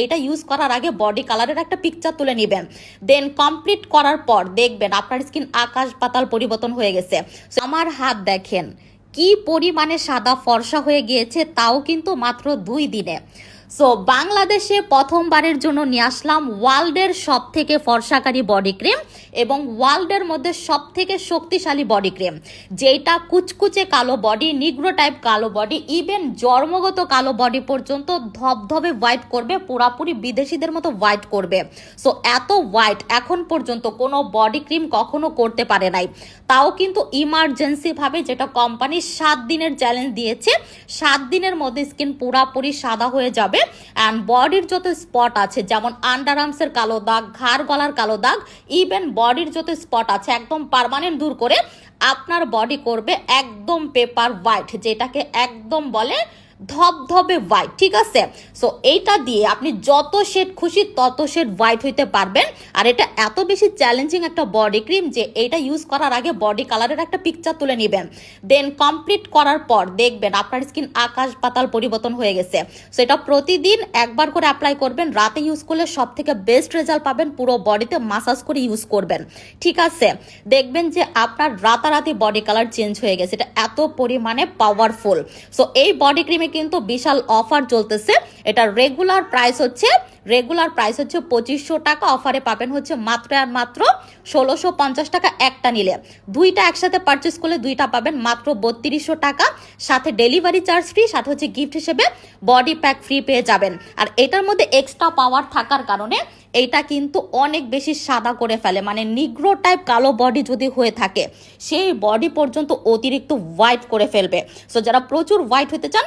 এটা ইউজ করার আগে বডি কালারের একটা পিকচার তুলে নেবেন, দেন কমপ্লিট করার পর দেখবেন আপনার স্কিন আকাশ পাতাল পরিবর্তন হয়ে গেছে। আমার হাত দেখেন কি পরিমাণে সাদা ফর্সা হয়ে গিয়েছে, তাও কিন্তু মাত্র 2 দিনে। সো বাংলাদেশে প্রথমবারের জন্য নিয়ে আসলাম ওয়ার্ল্ডের সব থেকে ফর্সাকারী বডি ক্রিম এবং ওয়ার্ল্ডের মধ্যে সব থেকে শক্তিশালী বডি ক্রিম, যেটা কুচকুচে কালো বডি, নিগ্রো টাইপ কালো বডি, ইভেন জন্মগত কালো বডি পর্যন্ত ধবধবে হোয়াইট করবে, পুরাপুরি বিদেশিদের মতো হোয়াইট করবে। সো এত হোয়াইট এখন পর্যন্ত কোনো বডি ক্রিম কখনো করতে পারে নাই, তাও কিন্তু ইমার্জেন্সি ভাবে, যেটা কোম্পানি 7 দিনের চ্যালেঞ্জ দিয়েছে, 7 দিনের মধ্যে স্কিন পুরাপুরি সাদা হয়ে যাবে। অ্যান্ড বডির যত স্পট আছে, যেমন আন্ডার আর্মসের কালো দাগ, ঘাড় গলার কালো দাগ, ইভেন বডির যত স্পট আছে একদম পার্মানেন্ট দূর করে আপনার বডি করবে একদম পেপার হোয়াইট, যেটাকে একদম বলে ধবধবে হোয়াইট। ঠিক আছে, সো এইটা দিয়ে আপনি যত শেড খুশি তত শেড হোয়াইট হইতে পারবেন। আর এটা এত বেশি চ্যালেঞ্জিং একটা বডি ক্রিম যে এটা ইউজ করার আগে বডি কালারের একটা পিকচার তুলে নেবেন, দেন কমপ্লিট করার পর দেখবেন আপনার স্কিন আকাশ পাতাল পরিবর্তন হয়ে গেছে। সো এটা প্রতিদিন একবার করে অ্যাপ্লাই করবেন, রাতে ইউজ করলে সব থেকে বেস্ট রেজাল্ট পাবেন, পুরো বডিতে মাসাজ করে ইউজ করবেন। ঠিক আছে, দেখবেন যে আপনার রাতারাতি বডি কালার চেঞ্জ হয়ে গেছে, এটা এত পরিমাণে পাওয়ারফুল। সো এই বডি ক্রিমে কিন্তু বিশাল অফার চলতেছে। এটা রেগুলার প্রাইস হচ্ছে 2500 টাকা, অফারে পাবেন হচ্ছে মাত্র আর মাত্র 1650 টাকা। একটা নিলে দুইটা একসাথে পারচেস করলে দুইটা পাবেন মাত্র 3200 টাকা, সাথে ডেলিভারি চার্জ ফ্রি, সাথে হচ্ছে গিফট হিসেবে বডি প্যাক ফ্রি পেয়ে যাবেন। আর এটার মধ্যে এক্সট্রা পাওয়ার থাকার কারণে এইটা কিন্তু অনেক বেশি সাদা করে ফেলে, মানে নিগ্রো টাইপ কালো বডি যদি হয়ে থাকে সেই বডি পর্যন্ত অতিরিক্ত হোয়াইট করে ফেলবে। সো যারা প্রচুর হোয়াইট হতে চান